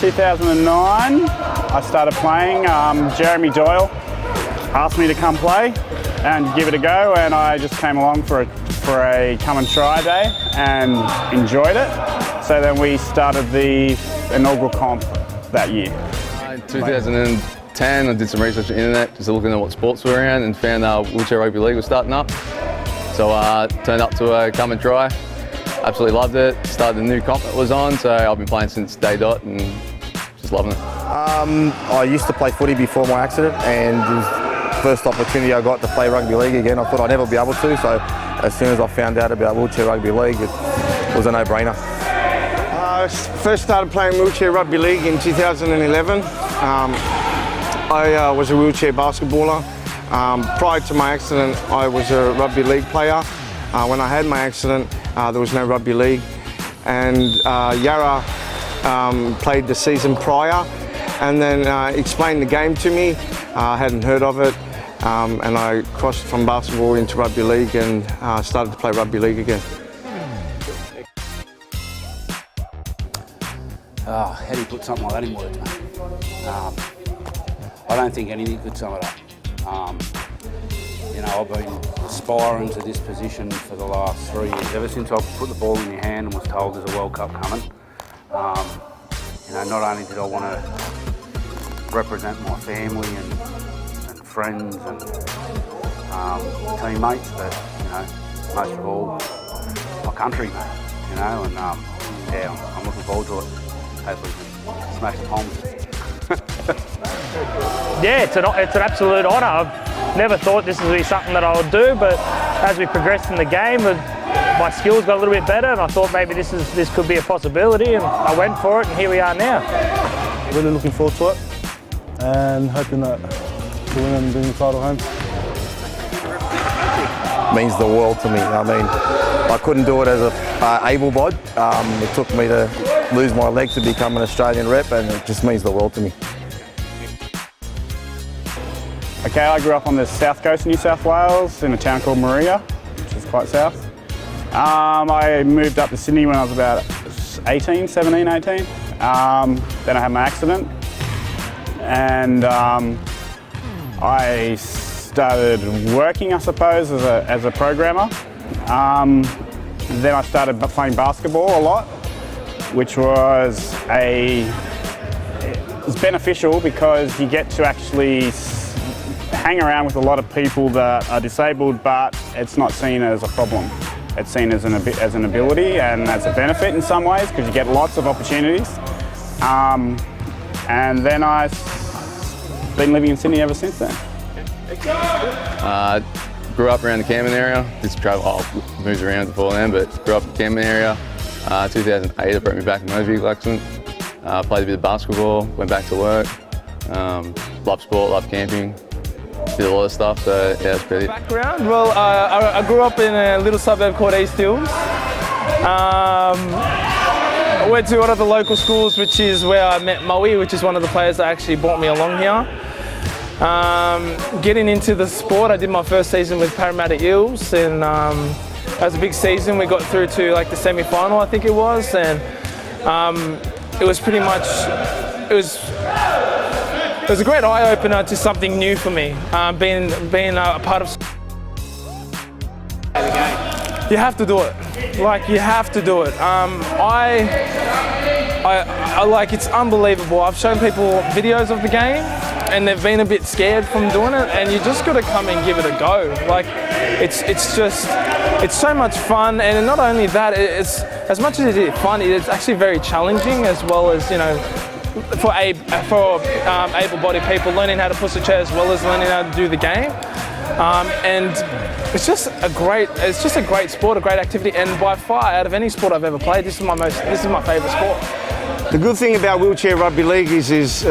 2009, I started playing. Jeremy Doyle asked me to come play and give it a go, and I just came along for a come and try day and enjoyed it. So then we started the inaugural comp that year. In 2010, I did some research on the internet, just looking at what sports were around, and found Wheelchair Rugby League was starting up. So turned up to a come and try. Absolutely loved it. Started the new comp that was on, so I've been playing since day dot and just loving it. I used to play footy before my accident, and it was the first opportunity I got to play rugby league again. I thought I'd never be able to, so as soon as I found out about Wheelchair Rugby League, it was a no-brainer. I first started playing Wheelchair Rugby League in 2011. I was a wheelchair basketballer. Prior to my accident, I was a rugby league player. When I had my accident, there was no rugby league, and Yara played the season prior and then explained the game to me. I hadn't heard of it, and I crossed from basketball into rugby league and started to play rugby league again. How do you put something like that in words, mate? I don't think anything could sum it up. You know, I've been aspiring to this position for the last 3 years. Ever since I put the ball in your hand and was told there's a World Cup coming, you know, not only did I want to represent my family and friends and teammates, but, you know, most of all, my country, mate, you know, and yeah, I'm looking forward to it. Hopefully we can smash the palms. Yeah, it's an absolute honour. I've never thought this would be something that I would do, but as we progressed in the game, my skills got a little bit better, and I thought maybe this could be a possibility, and I went for it, and here we are now. Really looking forward to it, and hoping that we win and bring the title home. Means the world to me. I mean, I couldn't do it as a able-bod. It took me to lose my leg to become an Australian rep, and it just means the world to me. Okay, I grew up on the south coast of New South Wales in a town called Maria, which is quite south. I moved up to Sydney when I was about 17, 18. Then I had my accident, and I started working, I suppose, as a programmer. Then I started playing basketball a lot, which was beneficial because you get to actually hang around with a lot of people that are disabled, but it's not seen as a problem. It's seen as an ability and as a benefit in some ways because you get lots of opportunities. And then I've been living in Sydney ever since then. Grew up around the Cameron area. Just moved around before then, but grew up in the Cameron area. 2008, it brought me back in motor vehicle accident. Played a bit of basketball, went back to work. Loved sport, loved camping. Did a lot of stuff, so yeah, it's pretty. Background? Well, I grew up in a little suburb called East Hills. I went to one of the local schools, which is where I met Moe, which is one of the players that actually brought me along here. Getting into the sport, I did my first season with Parramatta Eels, and that was a big season. We got through to like the semi-final, I think it was, and it was pretty much, it was a great eye-opener to something new for me, being a part of. You have to do it. Like, you have to do it. I like, it's unbelievable. I've shown people videos of the game, and they've been a bit scared from doing it, and you just got to come and give it a go. Like, it's so much fun, and not only that, it's as much as it is fun, it's actually very challenging, as well as, you know, for able-bodied people, learning how to push a chair as well as learning how to do the game. And it's just a great sport, a great activity, and by far, out of any sport I've ever played, this is my favourite sport. The good thing about Wheelchair Rugby League is it's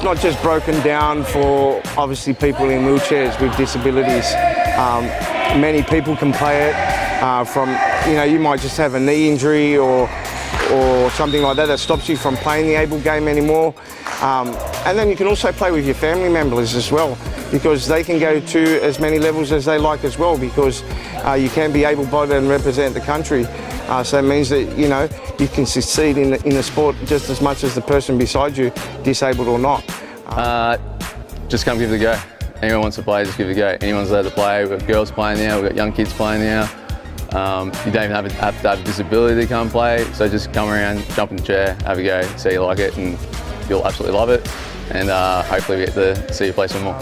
not just broken down for obviously people in wheelchairs with disabilities. Many people can play it. You might just have a knee injury or something like that stops you from playing the able game anymore. And then you can also play with your family members as well, because they can go to as many levels as they like as well, because you can be able-bodied and represent the country. So it means that, you know, you can succeed in the sport just as much as the person beside you, disabled or not. Just come give it a go. Anyone wants to play, just give it a go. Anyone's allowed to play. We've got girls playing now, we've got young kids playing now. You don't even have to have a disability to come play, so just come around, jump in the chair, have a go, see you like it, and you'll absolutely love it. And hopefully we get to see you play some more.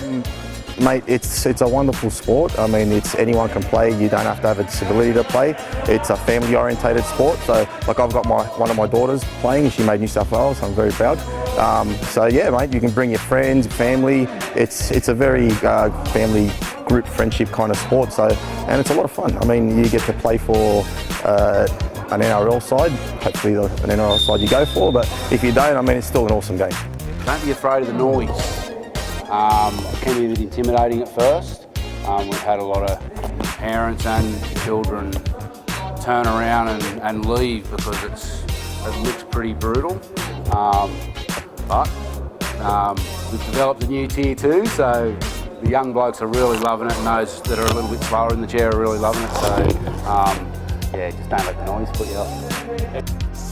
Mate, it's a wonderful sport. I mean, anyone can play. You don't have to have a disability to play. It's a family-orientated sport. So, like, I've got one of my daughters playing. She made New South Wales. So I'm very proud. So yeah, mate, you can bring your friends, family. It's a very family group friendship kind of sport. So, and it's a lot of fun. I mean, you get to play for an NRL side. Hopefully, an NRL side you go for. But if you don't, I mean, it's still an awesome game. Don't be afraid of the noise. It can be a bit intimidating at first. We've had a lot of parents and children turn around and leave because it looks pretty brutal. But we've developed a new tier 2, so the young blokes are really loving it, and those that are a little bit slower in the chair are really loving it. So yeah, just don't let the noise put you off.